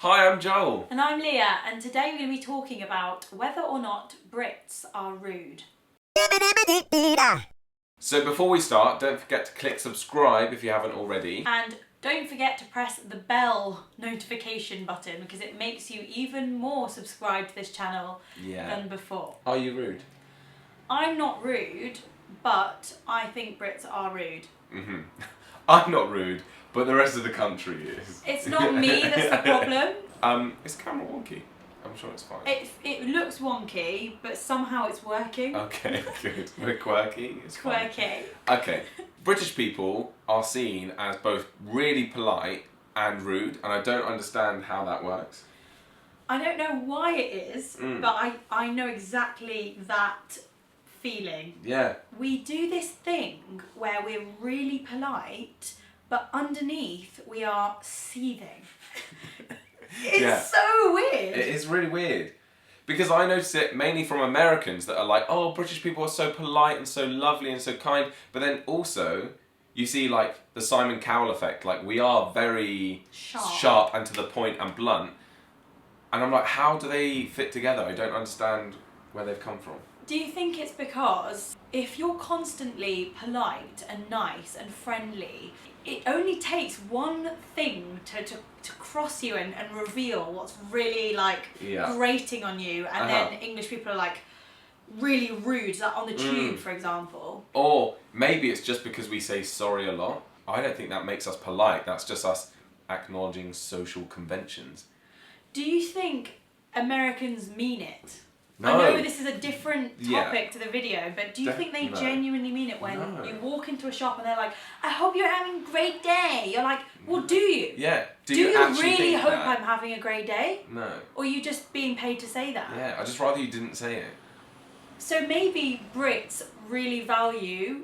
Hi, I'm Joel. And I'm Leah, and today we're going to be talking about whether or not Brits are rude. So before we start, don't forget to click subscribe if you haven't already. And don't forget to press the bell notification button because it makes you even more subscribed to this channel than before. Are you rude? I'm not rude, but I think Brits are rude. I'm not rude, but the rest of the country is. It's not me that's the problem. Is the camera wonky? I'm sure it's fine. It looks wonky, but somehow it's working. Okay, good. We're quirky. It's fine. Quirky. Okay. British people are seen as both really polite and rude, and I don't understand how that works. I don't know why it is, but I know exactly that feeling. Yeah. We do this thing where we're really polite, but underneath we are seething. It's so weird. It is really weird. Because I notice it mainly from Americans that are like, oh, British people are so polite and so lovely and so kind. But then also, you see like the Simon Cowell effect. Like, we are very sharp and to the point and blunt. And I'm like, how do they fit together? I don't understand where they've come from. Do you think it's because if you're constantly polite and nice and friendly, it only takes one thing to cross you and reveal what's really grating on you, and then English people are like really rude, like on the tube for example. Or maybe it's just because we say sorry a lot. I don't think that makes us polite, that's just us acknowledging social conventions. Do you think Americans mean it? No. I know this is a different topic to the video, but do you think they genuinely mean it when you walk into a shop and they're like, I hope you're having a great day? You're like, well, do you? Yeah. Do you really hope I'm having a great day? No. Or are you just being paid to say that? Yeah, I'd just rather you didn't say it. So maybe Brits really value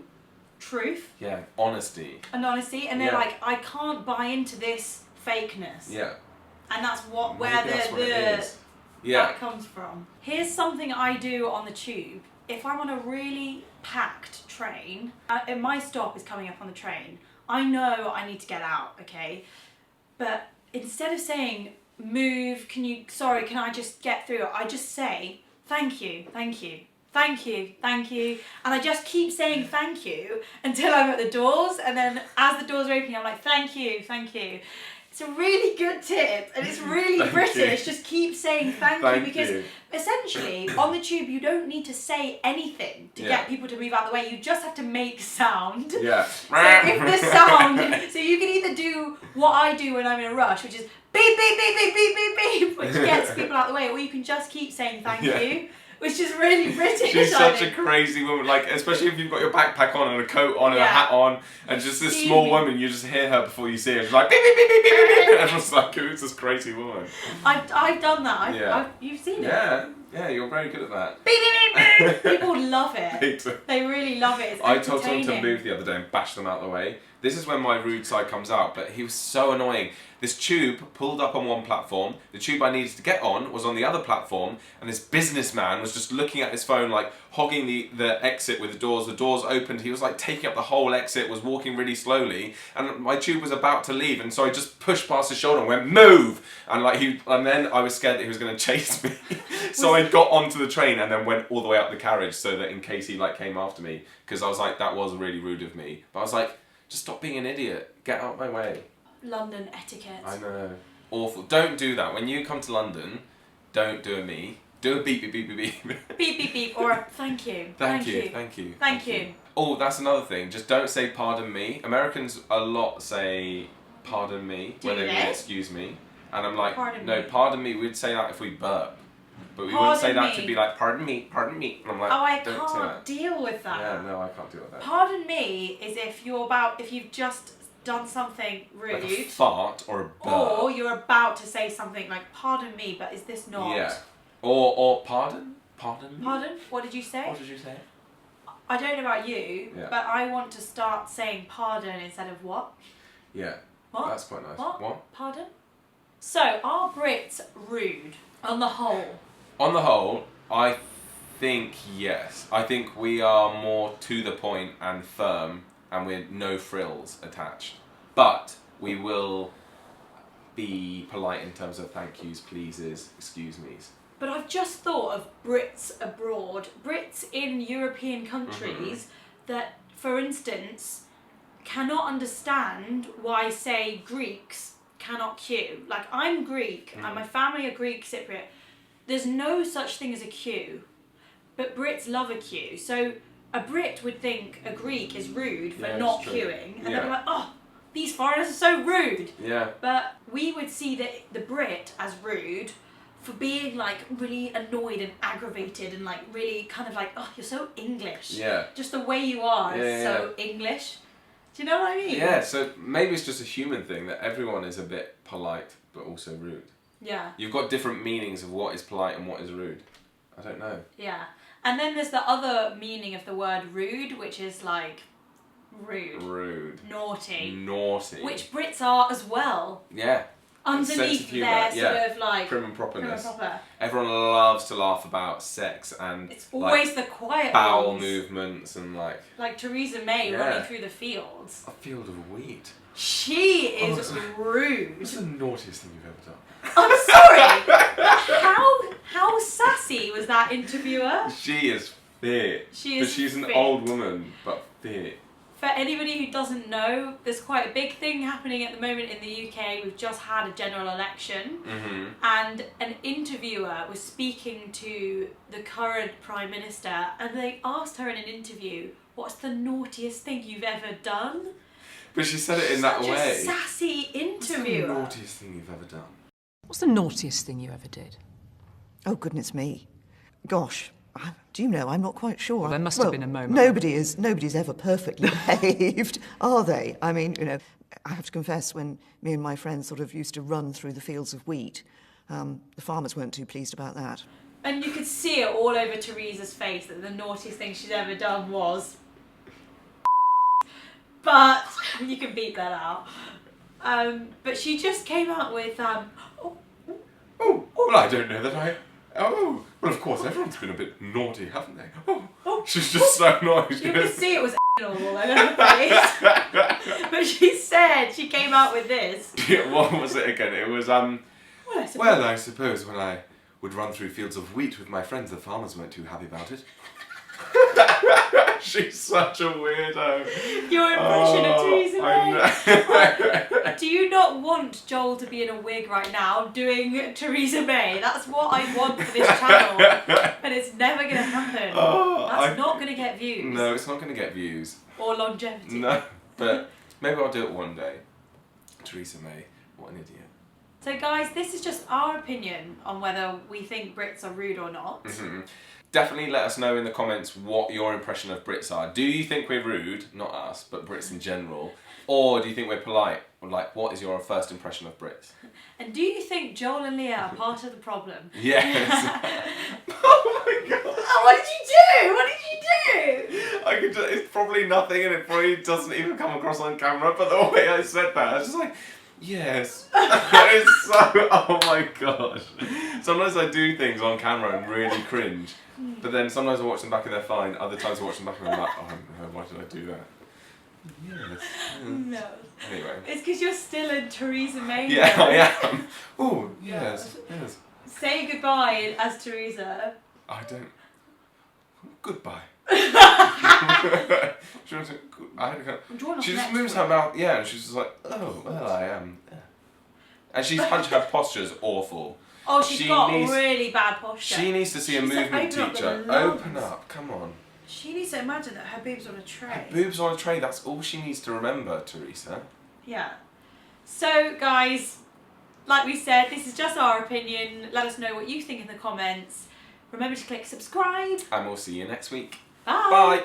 truth. Yeah, honesty. And honesty, and they're like, I can't buy into this fakeness. Yeah. And that's where that comes from. Here's something I do on the tube. If I'm on a really packed train, and my stop is coming up on the train, I know I need to get out, okay? But instead of saying, move, can I just get through? I just say, thank you, thank you, thank you, thank you. And I just keep saying thank you until I'm at the doors, and then as the doors are opening, I'm like, thank you, thank you. It's a really good tip, and it's really British. Just keep saying thank you, because essentially on the tube you don't need to say anything to get people to move out of the way. You just have to make sound. Yeah. So if the sound, so you can either do what I do when I'm in a rush, which is beep beep beep beep beep beep beep, which gets people out of the way, or you can just keep saying thank you. Which is really British. She's such a crazy woman, like, especially if you've got your backpack on and a coat on and a hat on, and just this small woman, you just hear her before you see her. She's like, beep, beep, beep, beep, beep, beep. Everyone's like, who's this crazy woman? I've done that. You've seen it. Yeah, you're very good at that. Beep, beep, beep, beep. People love it. They really love it. It's I told someone to move the other day and bash them out of the way. This is when my rude side comes out, but he was so annoying. This tube pulled up on one platform, the tube I needed to get on was on the other platform, and this businessman was just looking at his phone, like hogging the exit with the doors opened, he was like taking up the whole exit, was walking really slowly, and my tube was about to leave, and so I just pushed past his shoulder and went, move! And then I was scared that he was going to chase me, so I got onto the train and then went all the way up the carriage so that in case he came after me, because I was like, that was really rude of me, but I was like, just stop being an idiot, get out of my way. London etiquette. I know. Awful. Don't do that. When you come to London, don't do a me. Do a beep, beep, beep, beep, beep. Beep, beep, beep, or thank you. Thank you. Thank you. Thank you. Oh, that's another thing. Just don't say pardon me. Americans a lot say pardon me when they mean excuse me. And I'm like, pardon me. We'd say that if we burp. But we wouldn't say that to be like, pardon me, pardon me. And I'm like, I can't deal with that. Yeah, no, I can't deal with that. Pardon me is if you've just done something rude. Like a fart or a burp. Or you're about to say something like, pardon me, but is this not? Yeah. Or pardon? Pardon me? Pardon? What did you say? What did you say? I don't know about you, but I want to start saying pardon instead of what? Yeah. What? That's quite nice. What? Pardon? So, are Brits rude on the whole? On the whole, I think yes. I think we are more to the point and firm, and with no frills attached. But we will be polite in terms of thank yous, pleases, excuse me's. But I've just thought of Brits abroad, Brits in European countries that, for instance, cannot understand why, say, Greeks cannot queue. Like, I'm Greek and my family are Greek Cypriot. There's no such thing as a queue, but Brits love a queue. So a Brit would think a Greek is rude for not queuing, and they'd be like, oh, these foreigners are so rude. Yeah. But we would see the Brit as rude for being like really annoyed and aggravated and like really kind of like, oh, you're so English. Yeah. Just the way you are is so English. Do you know what I mean? Yeah, so maybe it's just a human thing that everyone is a bit polite but also rude. Yeah. You've got different meanings of what is polite and what is rude. I don't know. Yeah. And then there's the other meaning of the word rude, which is like rude. Rude. Naughty. Naughty. Which Brits are as well. Yeah. Underneath their sort of like prim and properness. Prim and proper. Everyone loves to laugh about sex and it's always like, the quiet bowel ones. Movements and like Theresa May running through the fields. A field of wheat. She is rude. What's the naughtiest thing you've ever done? I'm sorry. How sassy was that interviewer? She is fit. She's an fit. old woman, but fit. For anybody who doesn't know, there's quite a big thing happening at the moment in the UK. We've just had a general election, and an interviewer was speaking to the current Prime Minister, and they asked her in an interview, what's the naughtiest thing you've ever done? But she said it in that way. Such a sassy interviewer. What's the naughtiest thing you've ever done? What's the naughtiest thing you ever did? Oh, goodness me. Gosh, do you know, I'm not quite sure. Well, there must have been a moment. Nobody's ever perfectly behaved, are they? I mean, you know, I have to confess, when me and my friends sort of used to run through the fields of wheat, the farmers weren't too pleased about that. And you could see it all over Theresa's face that the naughtiest thing she's ever done was... But you can beat that out. But she just came out with... well, I don't know that I... Oh, well, of course, everyone's been a bit naughty, haven't they? She's just so naughty. You could see it was all over her face. But she came out with this. Yeah, what was it again? It was, well, I suppose when I would run through fields of wheat with my friends, the farmers weren't too happy about it. She's such a weirdo. Your impression of Theresa May. I Do you not want Joel to be in a wig right now doing Theresa May? That's what I want for this channel. And it's never going to happen. That's not going to get views. No, it's not going to get views. Or longevity. No, but maybe I'll do it one day. Theresa May, what an idiot. So guys, this is just our opinion on whether we think Brits are rude or not. Definitely let us know in the comments what your impression of Brits are. Do you think we're rude? Not us, but Brits in general. Or do you think we're polite? Or like, what is your first impression of Brits? And do you think Joel and Lia are part of the problem? Yes. Oh my god. Oh, what did you do? What did you do? It's probably nothing and it probably doesn't even come across on camera, but the way I said that, I was just like, yes. It's so, oh my gosh. Sometimes I do things on camera and really cringe, but then sometimes I watch them back and they're fine, other times I watch them back and I'm like, oh no, why did I do that? Yes. No. Anyway. It's because you're still in Theresa May. Yeah, I am. Oh, yes, yes. Say goodbye as Theresa. I don't. Goodbye. She just moves her mouth, and she's just like, oh, well, I am. And her posture's awful. Oh, she's got really bad posture. She needs to see a movement teacher. Open up, come on. She needs to imagine that her boob's on a tray. Her boob's on a tray, that's all she needs to remember, Theresa. Yeah. So, guys, like we said, this is just our opinion. Let us know what you think in the comments. Remember to click subscribe. And we'll see you next week. Bye. Bye.